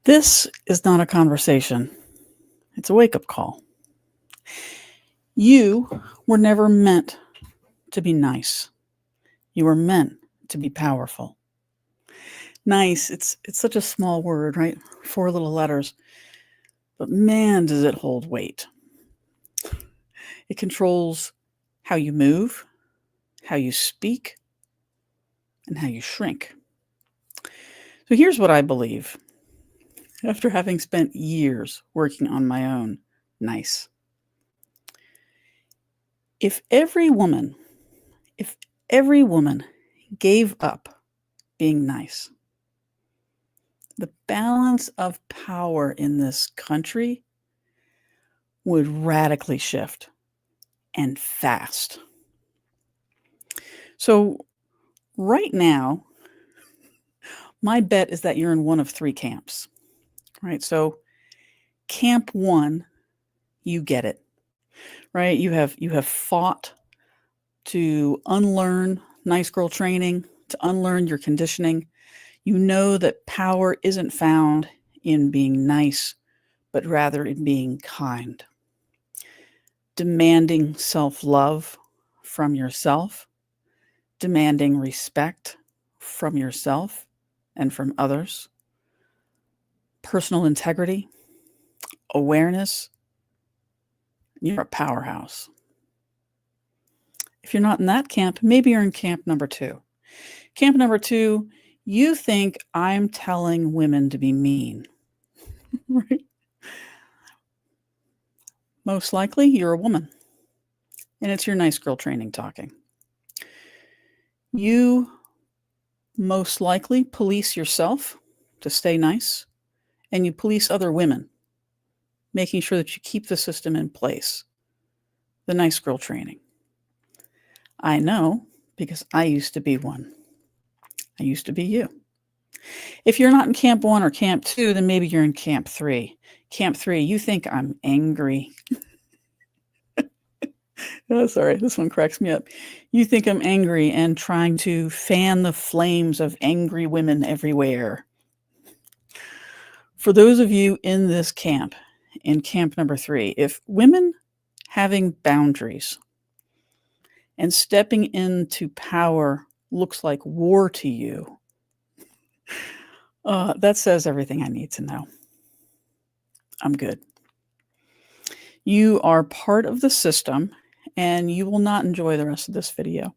This is not a conversation. It's a wake-up call. You were never meant to be nice. You were meant to be powerful. Nice, it's such a small word, right? 4 little letters. But man, does it hold weight. It controls how you move, how you speak, and how you shrink. So here's what I believe. After having spent years working on my own nice. If every woman gave up being nice, the balance of power in this country would radically shift, and fast. So right now, my bet is that you're in one of 3 camps, right? So camp 1, you get it, right? You have fought to unlearn nice girl training, to unlearn your conditioning. You know that power isn't found in being nice, but rather in being kind. Demanding self-love from yourself, demanding respect from yourself and from others, personal integrity, awareness. You're a powerhouse. If you're not in that camp, maybe you're in camp number 2. Camp number 2, you think I'm telling women to be mean, right? Most likely you're a woman, and it's your nice girl training talking. You most likely police yourself to stay nice, and you police other women, making sure that you keep the system in place, the nice girl training. I know because I used to be one. I used to be you. If you're not in camp 1 or camp 2, then maybe you're in camp 3. Camp 3, you think I'm angry. Oh, sorry, this one cracks me up. You think I'm angry and trying to fan the flames of angry women everywhere. For those of you in this camp, in camp number 3, if women having boundaries and stepping into power looks like war to you, that says everything I need to know. I'm good. You are part of the system, and you will not enjoy the rest of this video.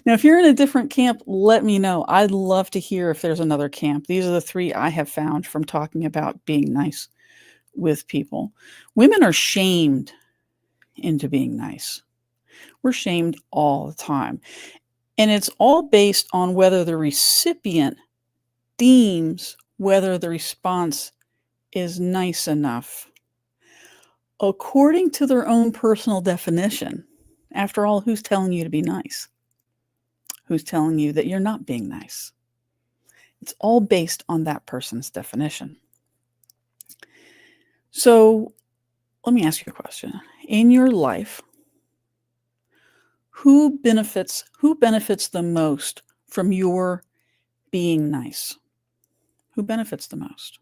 Now, if you're in a different camp, let me know. I'd love to hear if there's another camp. These are the 3 I have found from talking about being nice with people. Women are shamed into being nice. We're shamed all the time. And it's all based on whether the recipient deems whether the response is nice enough according to their own personal definition. After all, who's telling you to be nice? Who's telling you that you're not being nice? It's all based on that person's definition. So let me ask you a question. In your life, who benefits the most from your being nice? Who benefits the most?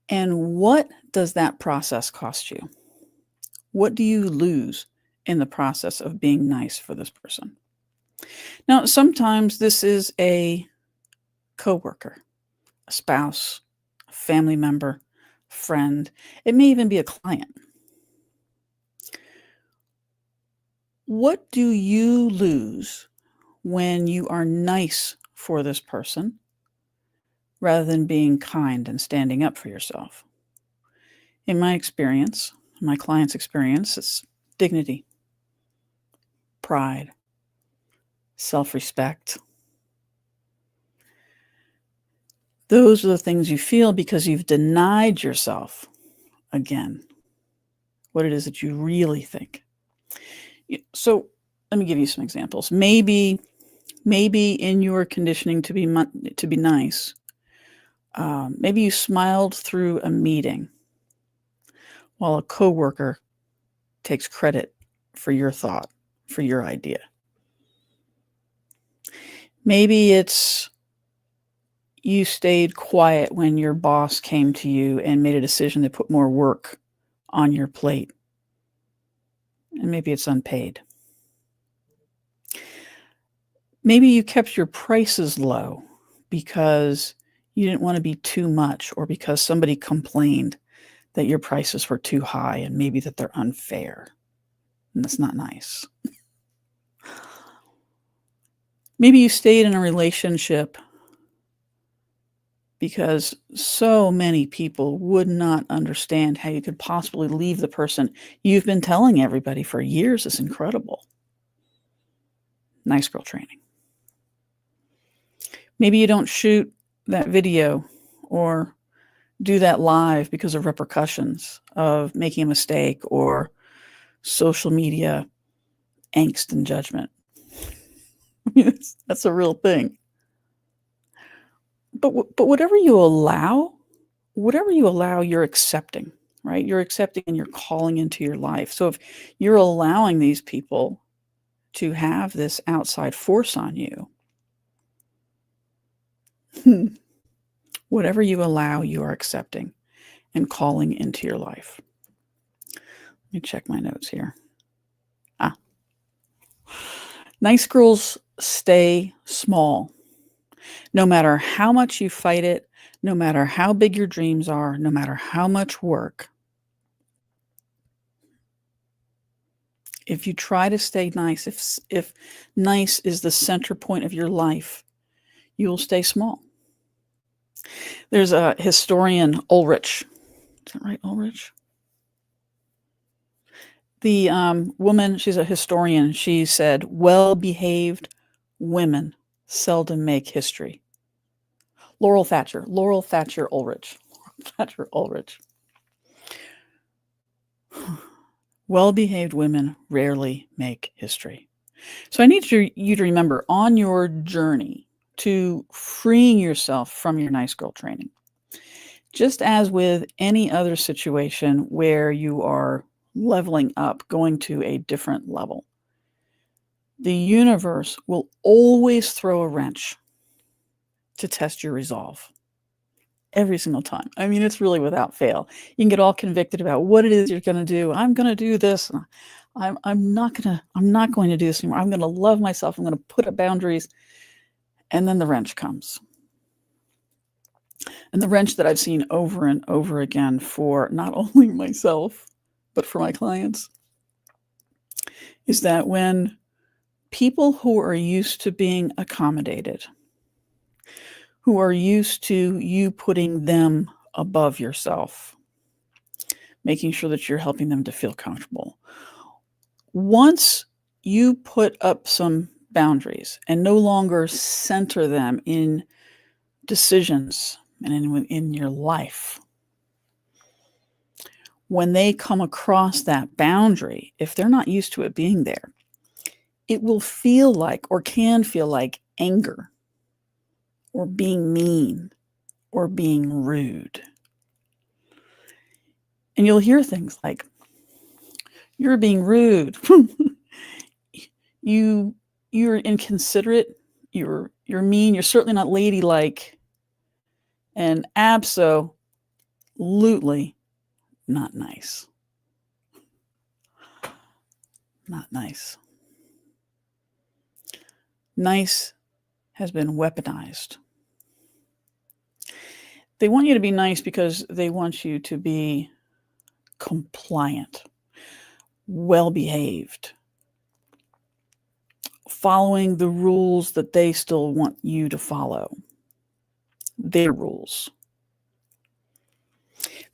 And what does that process cost you? What do you lose in the process of being nice for this person? Now, sometimes this is a coworker, a spouse, a family member, friend. It may even be a client. What do you lose when you are nice for this person rather than being kind and standing up for yourself? In my experience, my client's experience, it's dignity, pride, self-respect. Those are the things you feel because you've denied yourself, again, what it is that you really think. So let me give you some examples. Maybe in your conditioning to be nice, maybe you smiled through a meeting while a coworker takes credit for your thought, for your idea. Maybe it's you stayed quiet when your boss came to you and made a decision to put more work on your plate. And maybe it's unpaid. Maybe you kept your prices low because you didn't want to be too much, or because somebody complained that your prices were too high and maybe that they're unfair. And that's not nice. Maybe you stayed in a relationship because so many people would not understand how you could possibly leave the person you've been telling everybody for years is incredible. Nice girl training. Maybe you don't shoot that video or do that live because of repercussions of making a mistake or social media angst and judgment. That's a real thing. But whatever you allow, you're accepting, right? You're accepting and you're calling into your life. So if you're allowing these people to have this outside force on you, whatever you allow, you are accepting and calling into your life. Let me check my notes here. Nice girls stay small. No matter how much you fight it, no matter how big your dreams are, no matter how much work, if you try to stay nice, if nice is the center point of your life, you will stay small. There's a historian, Ulrich. Is that right, Ulrich? The woman, she's a historian. She said, well-behaved women seldom make history. Laurel Thatcher Ulrich. Thatcher Ulrich. Well-behaved women rarely make history. So I need you to remember, on your journey to freeing yourself from your nice girl training, just as with any other situation where you are leveling up, going to a different level, the universe will always throw a wrench to test your resolve. Every single time. I mean, it's really without fail. You can get all convicted about what it is you're going to do. I'm going to do this. I'm not going to do this anymore. I'm going to love myself. I'm going to put up boundaries. And then the wrench comes. And the wrench that I've seen over and over again for not only myself, but for my clients, is that when people who are used to being accommodated, who are used to you putting them above yourself, making sure that you're helping them to feel comfortable, once you put up some boundaries and no longer center them in decisions and in your life, when they come across that boundary, if they're not used to it being there, it will feel like, or can feel like, anger or being mean or being rude. And you'll hear things like, you're being rude. You're inconsiderate. You're mean. You're certainly not ladylike. And absolutely not nice. Not nice. Nice has been weaponized. They want you to be nice because they want you to be compliant, well-behaved, following the rules that they still want you to follow, their rules.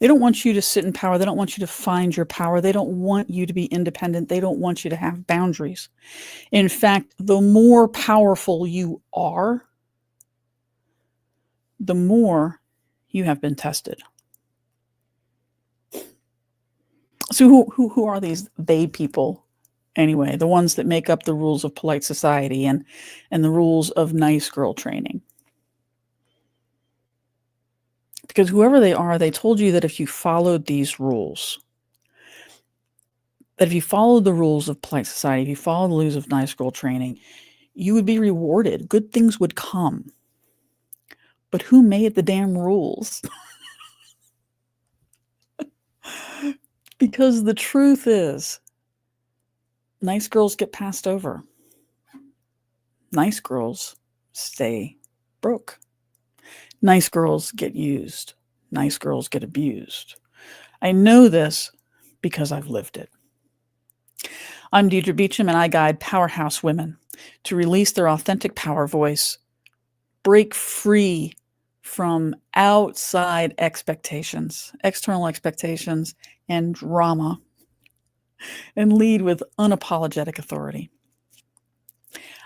They don't want you to sit in power. They don't want you to find your power. They don't want you to be independent. They don't want you to have boundaries. In fact, the more powerful you are, the more you have been tested. So who are these they people anyway? The ones that make up the rules of polite society and the rules of nice girl training. Because whoever they are, they told you that if you followed these rules, that if you followed the rules of polite society, if you followed the rules of nice girl training, you would be rewarded. Good things would come. But who made the damn rules? Because the truth is, nice girls get passed over. Nice girls stay broke. Nice girls get used. Nice girls get abused. I know this because I've lived it. I'm Deidre Beecham, and I guide powerhouse women to release their authentic power voice, break free from outside expectations, external expectations, and drama, and lead with unapologetic authority.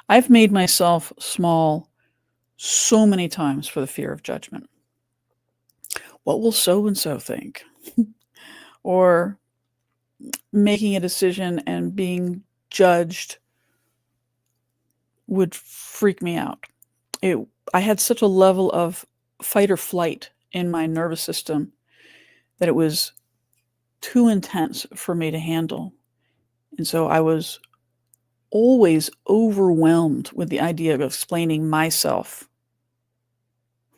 I've made myself small so many times for the fear of judgment. What will so-and-so think? Or making a decision and being judged would freak me out. I had such a level of fight or flight in my nervous system that it was too intense for me to handle. And so I was always overwhelmed with the idea of explaining myself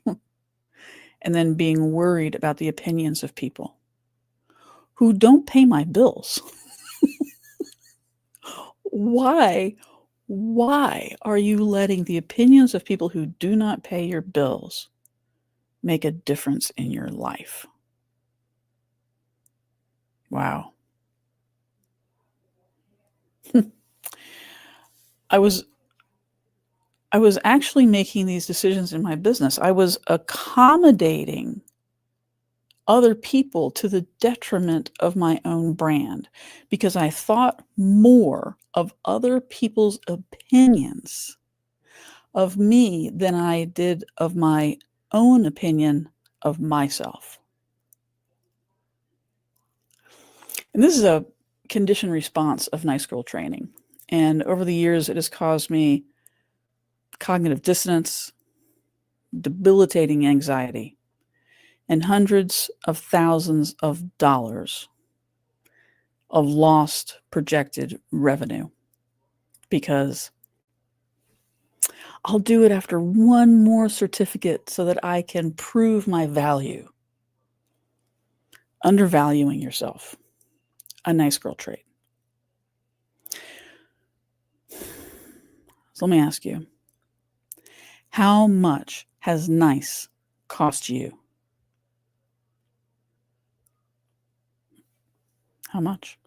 and then being worried about the opinions of people who don't pay my bills. Why are you letting the opinions of people who do not pay your bills make a difference in your life? Wow. I was actually making these decisions in my business. I was accommodating other people to the detriment of my own brand because I thought more of other people's opinions of me than I did of my own opinion of myself. And this is a conditioned response of nice girl training. And over the years, it has caused me cognitive dissonance, debilitating anxiety, and hundreds of thousands of dollars of lost projected revenue because I'll do it after one more certificate so that I can prove my value. Undervaluing yourself, a nice girl trait. So let me ask you, how much has nice cost you? How much?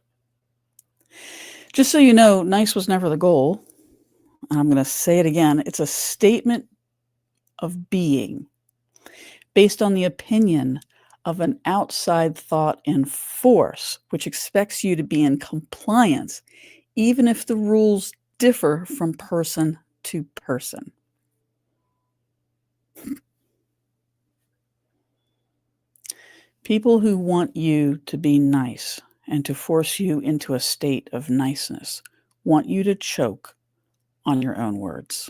Just so you know, nice was never the goal. And I'm going to say it again. It's a statement of being based on the opinion of an outside thought and force, which expects you to be in compliance, even if the rules differ from person to person. People who want you to be nice and to force you into a state of niceness want you to choke on your own words.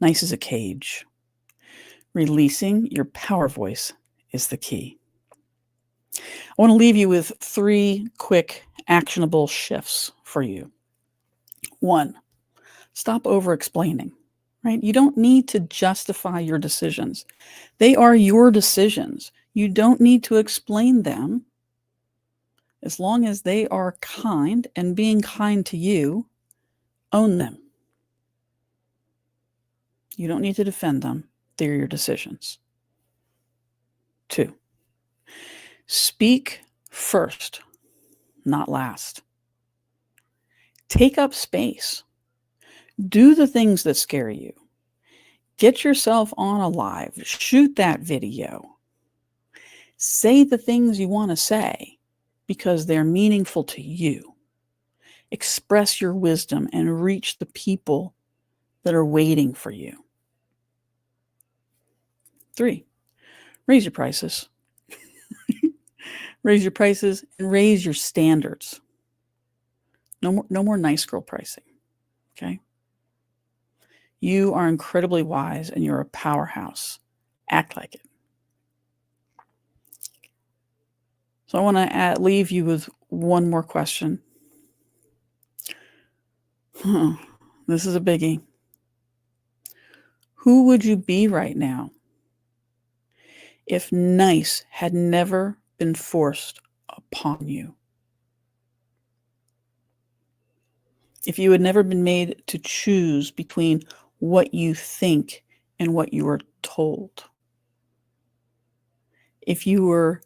Nice is a cage. Releasing your power voice is the key. I want to leave you with 3 quick, actionable shifts for you. 1, stop over-explaining, right? You don't need to justify your decisions. They are your decisions. You don't need to explain them. As long as they are kind and being kind to you, own them. You don't need to defend them. They're your decisions. 2, speak first, not last. Take up space. Do the things that scare you. Get yourself on a live. Shoot that video. Say the things you want to say because they're meaningful to you. Express your wisdom and reach the people that are waiting for you. 3, raise your prices. Raise your prices and raise your standards. No more nice girl pricing. Okay? You are incredibly wise and you're a powerhouse. Act like it. So I want to leave you with one more question. This is a biggie. Who would you be right now if nice had never been forced upon you? If you had never been made to choose between what you think and what you are told. If you were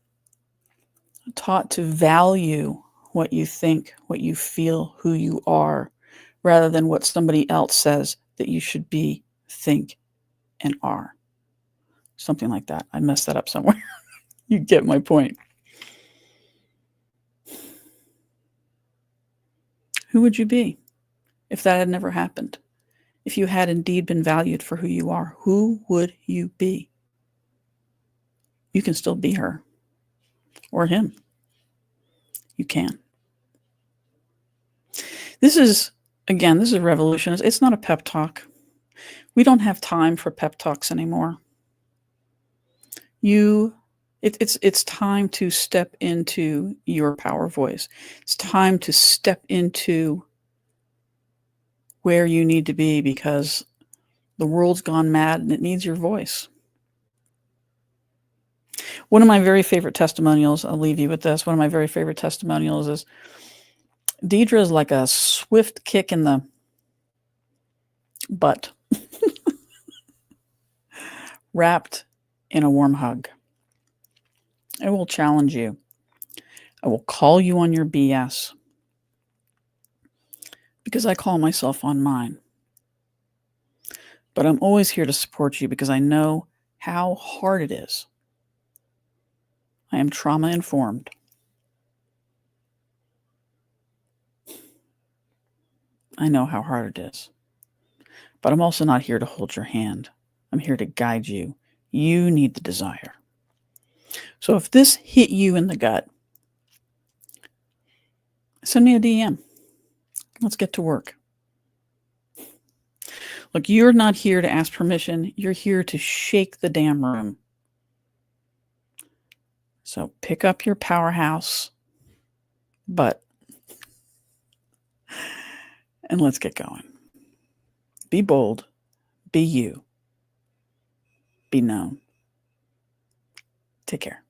taught to value what you think, what you feel, who you are, rather than what somebody else says that you should be, think, and are. Something like that. I messed that up somewhere. You get my point. Who would you be if that had never happened? If you had indeed been valued for who you are, who would you be? You can still be her or him. You can. This is a revolution. It's not a pep talk. We don't have time for pep talks anymore. It's time to step into your power voice. It's time to step into where you need to be, because the world's gone mad and it needs your voice. One of my very favorite testimonials, I'll leave you with this. One of my very favorite testimonials is Deidre is like a swift kick in the butt, wrapped in a warm hug. I will challenge you. I will call you on your BS, because I call myself on mine. But I'm always here to support you, because I know how hard it is. I am trauma informed. I know how hard it is. But I'm also not here to hold your hand. I'm here to guide you. You need the desire. So if this hit you in the gut, send me a DM. Let's get to work. Look, you're not here to ask permission. You're here to shake the damn room. So pick up your powerhouse butt and let's get going. Be bold. Be you. Be known. Take care.